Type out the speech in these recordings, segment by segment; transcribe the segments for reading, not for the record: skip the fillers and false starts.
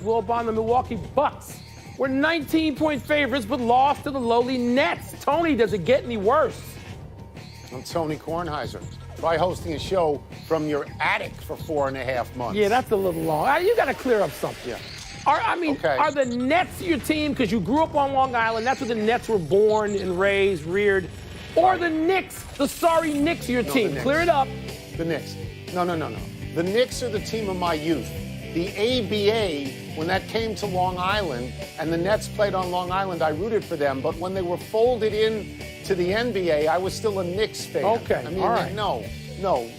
Wilbon, the Milwaukee Bucks were 19-point favorites but lost to the lowly Nets. Tony, does it get any worse? I'm Tony Kornheiser. Try hosting a show from your attic for 4.5 months. Yeah, that's a little long. You got to clear up something. Yeah. Are the Nets your team because you grew up on Long Island? That's where the Nets were born and raised, reared. Or the Knicks, the sorry Knicks, your team? Clear it up. The Knicks. No. The Knicks are the team of my youth. The ABA, when that came to Long Island and the Nets played on Long Island, I rooted for them. But when they were folded in to the NBA, I was still a Knicks fan. Okay, I mean, all right. No.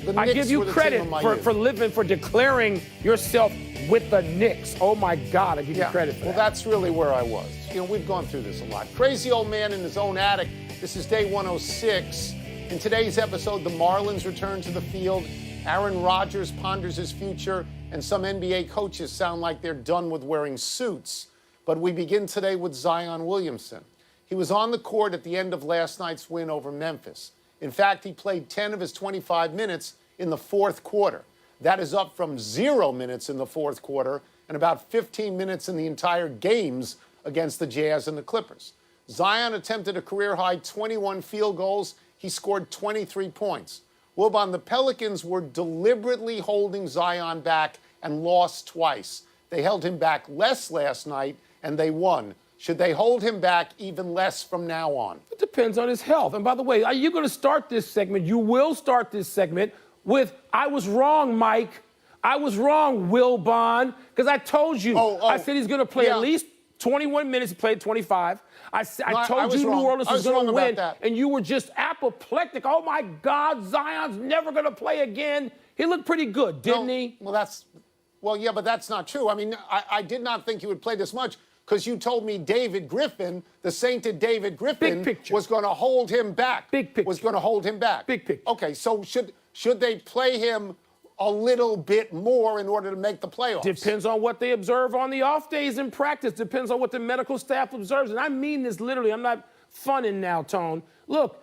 The Knicks I give you were the credit team of my youth. for declaring yourself with the Knicks. Oh, my God, I give you credit for that. Well, that's really where I was. You know, we've gone through this a lot. Crazy old man in his own attic. This is day 106. In today's episode, the Marlins return to the field. Aaron Rodgers ponders his future, and some NBA coaches sound like they're done with wearing suits. But we begin today with Zion Williamson. He was on the court at the end of last night's win over Memphis. In fact, he played 10 of his 25 minutes in the fourth quarter. That is up from 0 minutes in the fourth quarter and about 15 minutes in the entire games against the Jazz and the Clippers. Zion attempted a career-high 21 field goals. He scored 23 points. Wilbon, the Pelicans were deliberately holding Zion back and lost twice. They held him back less last night, and they won. Should they hold him back even less from now on? It depends on his health. And by the way, are you going to start this segment? You will start this segment with, I was wrong, Mike. I was wrong, Wilbon, because I told you. I said he's going to play at least 21 minutes. He played 25. I told you New Orleans was going to win, and you were just apoplectic. Oh, my God, Zion's never going to play again. He looked pretty good, didn't he? Well, yeah, but that's not true. I mean, I did not think he would play this much because you told me David Griffin, the sainted David Griffin, was going to hold him back. Big picture. Was going to hold him back. Big picture. Okay, so should they play him a little bit more in order to make the playoffs? Depends on what they observe on the off days in practice. Depends on what the medical staff observes. And I mean this literally. I'm not funning now, Tone. Look,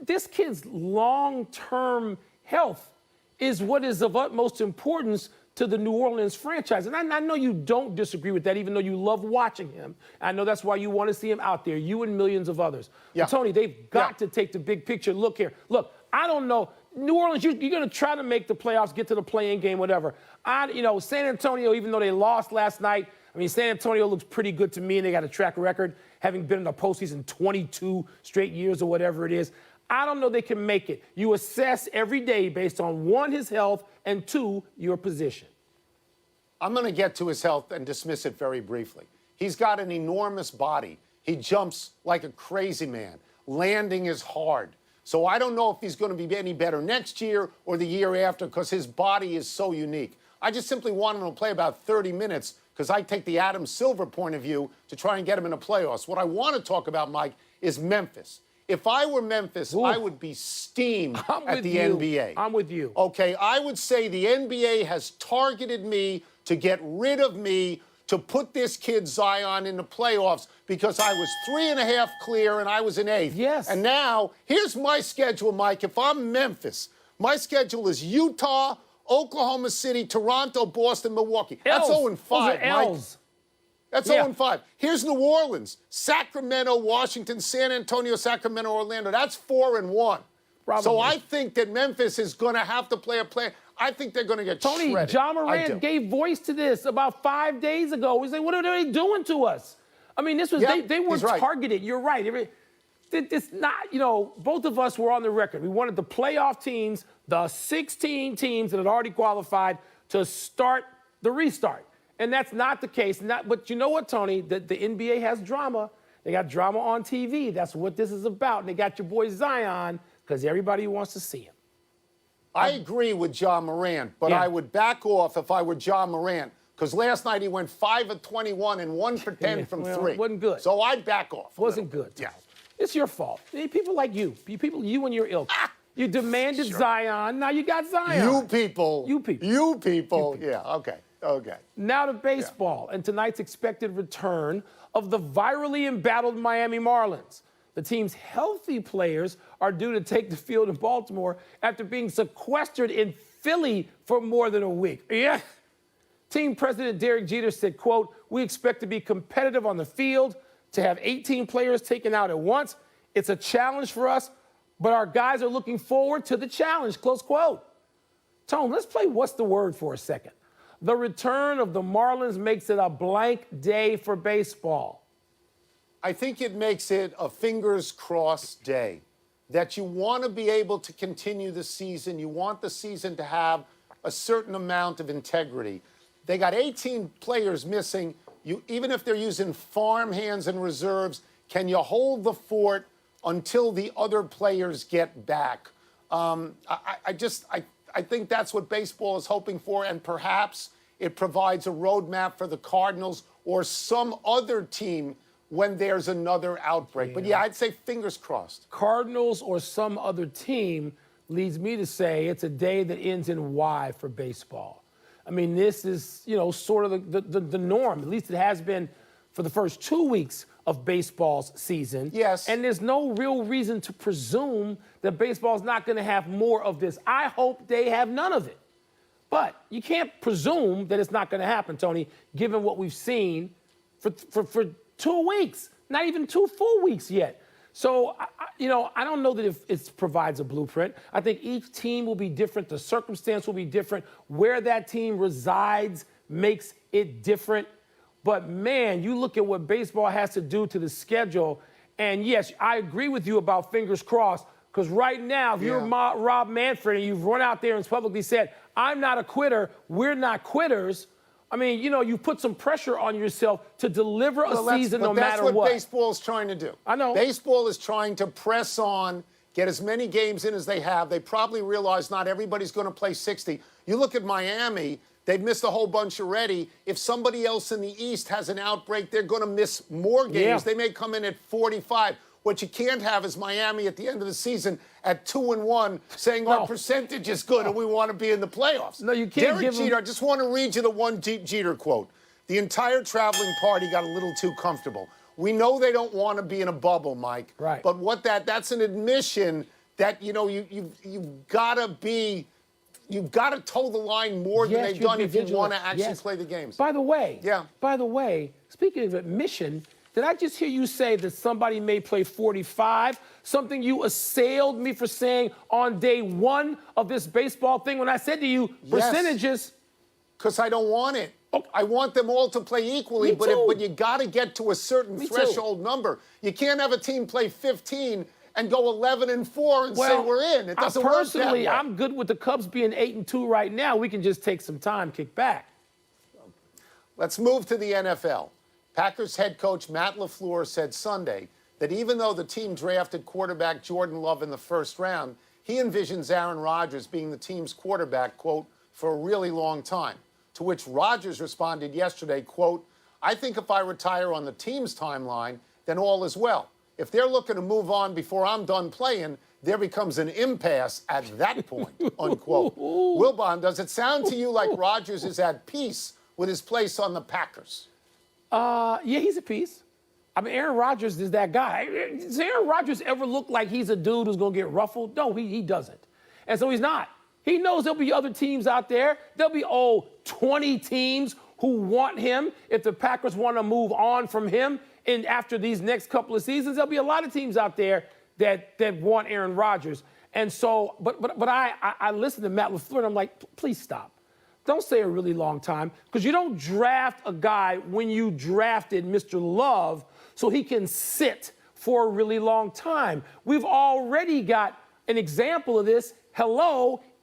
this kid's long-term health is what is of utmost importance to the New Orleans franchise. And I know you don't disagree with that, even though you love watching him. I know that's why you want to see him out there, you and millions of others. Yeah. But Tony, they've got to take the big picture. Look here. Look, I don't know. New Orleans, you're going to try to make the playoffs, get to the play-in game, whatever. San Antonio, even though they lost last night, I mean, San Antonio looks pretty good to me, and they got a track record, having been in the postseason 22 straight years or whatever it is. I don't know they can make it. You assess every day based on, 1, his health, and 2, your position. I'm going to get to his health and dismiss it very briefly. He's got an enormous body. He jumps like a crazy man. Landing is hard. So I don't know if he's going to be any better next year or the year after because his body is so unique. I just simply want him to play about 30 minutes because I take the Adam Silver point of view to try and get him in the playoffs. What I want to talk about, Mike, is Memphis. If I were Memphis, I would be steamed at the NBA. I'm with you. Okay, I would say the NBA has targeted me to get rid of me, to put this kid Zion in the playoffs because I was 3.5 clear and I was an 8th. Yes. And now, here's my schedule, Mike. If I'm Memphis, my schedule is Utah, Oklahoma City, Toronto, Boston, Milwaukee. That's 0-5, Mike. That's 0-5. Here's New Orleans, Sacramento, Washington, San Antonio, Sacramento, Orlando. That's 4-1. Probably. So I think that Memphis is going to have to play a play. I think they're going to get shredded. Tony, John Morant gave voice to this about 5 days ago. He said, what are they doing to us? I mean, this was they were targeted. You're right. It's not, both of us were on the record. We wanted the playoff teams, the 16 teams that had already qualified, to start the restart. And that's not the case. But you know what, Tony? The NBA has drama. They got drama on TV. That's what this is about. And they got your boy Zion because everybody wants to see him. I agree with John Morant, but I would back off if I were John Morant because last night he went 5 of 21 and 1 for 10 from 3. It wasn't good. So I'd back off. Wasn't good. Yeah. It's your fault. People like you. You and your ilk. You demanded Zion. Now you got Zion. You people. Yeah, okay. Now to baseball and tonight's expected return of the virally embattled Miami Marlins. The team's healthy players are due to take the field in Baltimore after being sequestered in Philly for more than a week. Yeah. Team president Derek Jeter said, quote, "We expect to be competitive on the field, to have 18 players taken out at once. It's a challenge for us, but our guys are looking forward to the challenge," close quote. Tone, let's play What's the Word for a second. The return of the Marlins makes it a blank day for baseball. I think it makes it a fingers crossed day, that you want to be able to continue the season. You want the season to have a certain amount of integrity. They got 18 players missing. Even if they're using farm hands and reserves, can you hold the fort until the other players get back? I think that's what baseball is hoping for, and perhaps it provides a roadmap for the Cardinals or some other team when there's another outbreak. Yeah. But yeah, I'd say fingers crossed. Cardinals or some other team leads me to say it's a day that ends in Y for baseball. I mean, this is, sort of the norm. At least it has been for the first 2 weeks of baseball's season. Yes. And there's no real reason to presume that baseball's not going to have more of this. I hope they have none of it. But you can't presume that it's not going to happen, Tony, given what we've seen for 2 weeks, not even 2 full weeks yet. So, I don't know that if it provides a blueprint. I think each team will be different. The circumstance will be different. Where that team resides makes it different. But, man, you look at what baseball has to do to the schedule. And, yes, I agree with you about fingers crossed. Because right now, if you're Rob Manfred and you've run out there and publicly said, "I'm not a quitter, we're not quitters," I mean, you put some pressure on yourself to deliver a season no matter what. That's what baseball is trying to do. I know. Baseball is trying to press on, get as many games in as they have. They probably realize not everybody's going to play 60. You look at Miami, they've missed a whole bunch already. If somebody else in the East has an outbreak, they're going to miss more games. Yeah. They may come in at 45. What you can't have is Miami at the end of the season at 2-1 saying our percentage is good and we want to be in the playoffs. No, you can't. Derek Jeter, I just want to read you the one Jeter quote. "The entire traveling party got a little too comfortable. We know they don't want to be in a bubble, Mike. Right. But that's an admission that, you've got to toe the line more than they've done if you want to actually play the games." By the way, speaking of admission, did I just hear you say that somebody may play 45? Something you assailed me for saying on day one of this baseball thing when I said to you, percentages. Because I don't want it. Okay. I want them all to play equally, but you got to get to a certain threshold number. You can't have a team play 15 and go 11-4 and say we're in. It doesn't work that way. Personally, I'm good with the Cubs being 8-2 right now. We can just take some time, kick back. Let's move to the NFL. Packers head coach Matt LaFleur said Sunday that even though the team drafted quarterback Jordan Love in the first round, he envisions Aaron Rodgers being the team's quarterback, quote, for a really long time. To which Rodgers responded yesterday, quote, "I think if I retire on the team's timeline, then all is well. If they're looking to move on before I'm done playing, there becomes an impasse at that point," unquote. Wilbon, does it sound to you like Rodgers is at peace with his place on the Packers? Yeah, he's at peace. I mean, Aaron Rodgers is that guy. Does Aaron Rodgers ever look like he's a dude who's going to get ruffled? No, he doesn't. And so he's not. He knows there'll be other teams out there. There'll be, 20 teams who want him. If the Packers want to move on from him and after these next couple of seasons, there'll be a lot of teams out there that want Aaron Rodgers. And so, but I listen to Matt LaFleur and I'm like, please stop. Don't say a really long time, because you don't draft a guy when you drafted Mr. Love so he can sit for a really long time. We've already got an example of this,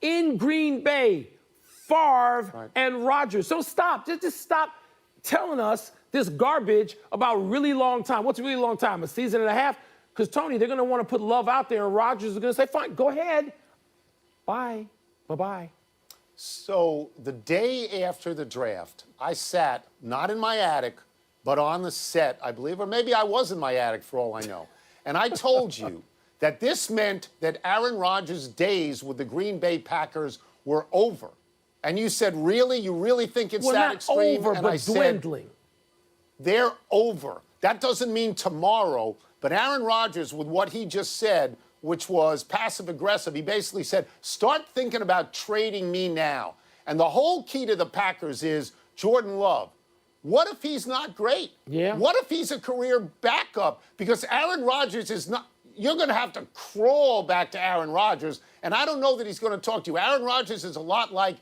in Green Bay, Favre and Rodgers. So stop, just stop telling us this garbage about really long time. What's a really long time, a season and a half? Because, Tony, they're going to want to put Love out there, and Rodgers is going to say, fine, go ahead. Bye. Bye-bye. So the day after the draft, I sat, not in my attic, but on the set, I believe, or maybe I was in my attic for all I know. And I told you that this meant that Aaron Rodgers' days with the Green Bay Packers were over. And you said, really? You really think it's that extreme? Over, and but I dwindling. Said, they're over. That doesn't mean tomorrow, but Aaron Rodgers, with what he just said, which was passive-aggressive, he basically said, start thinking about trading me now. And the whole key to the Packers is Jordan Love. What if he's not great? Yeah. What if he's a career backup? Because Aaron Rodgers is not. You're going to have to crawl back to Aaron Rodgers, and I don't know that he's going to talk to you. Aaron Rodgers is a lot like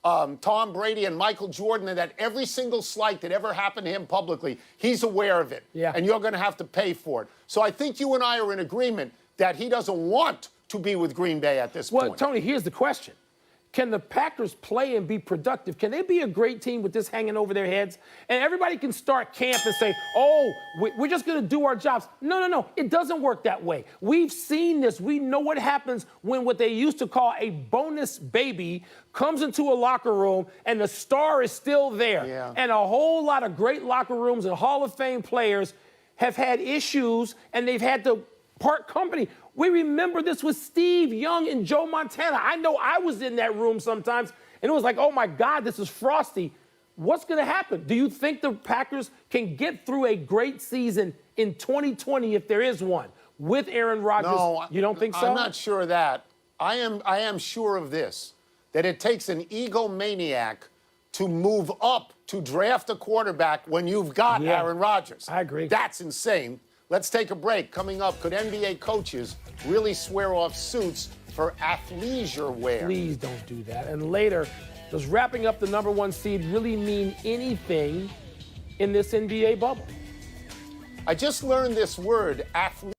Tom Brady and Michael Jordan, and that every single slight that ever happened to him publicly, he's aware of it. Yeah. And you're going to have to pay for it. So I think you and I are in agreement that he doesn't want to be with Green Bay at this point. Well, Tony, here's the question. Can the Packers play and be productive? Can they be a great team with this hanging over their heads? And everybody can start camp and say, oh, we're just going to do our jobs. No. It doesn't work that way. We've seen this. We know what happens when what they used to call a bonus baby comes into a locker room and the star is still there. Yeah. And a whole lot of great locker rooms and Hall of Fame players have had issues and they've had to part company. We remember this with Steve Young and Joe Montana. I know I was in that room sometimes, and it was like, oh, my God, this is frosty. What's going to happen? Do you think the Packers can get through a great season in 2020 if there is one with Aaron Rodgers? No, you don't think so? I'm not sure of that. I am sure of this, that it takes an egomaniac to move up to draft a quarterback when you've got Aaron Rodgers. I agree. That's insane. Let's take a break. Coming up, could NBA coaches really swear off suits for athleisure wear? Please don't do that. And later, does wrapping up the number one seed really mean anything in this NBA bubble? I just learned this word, athlete.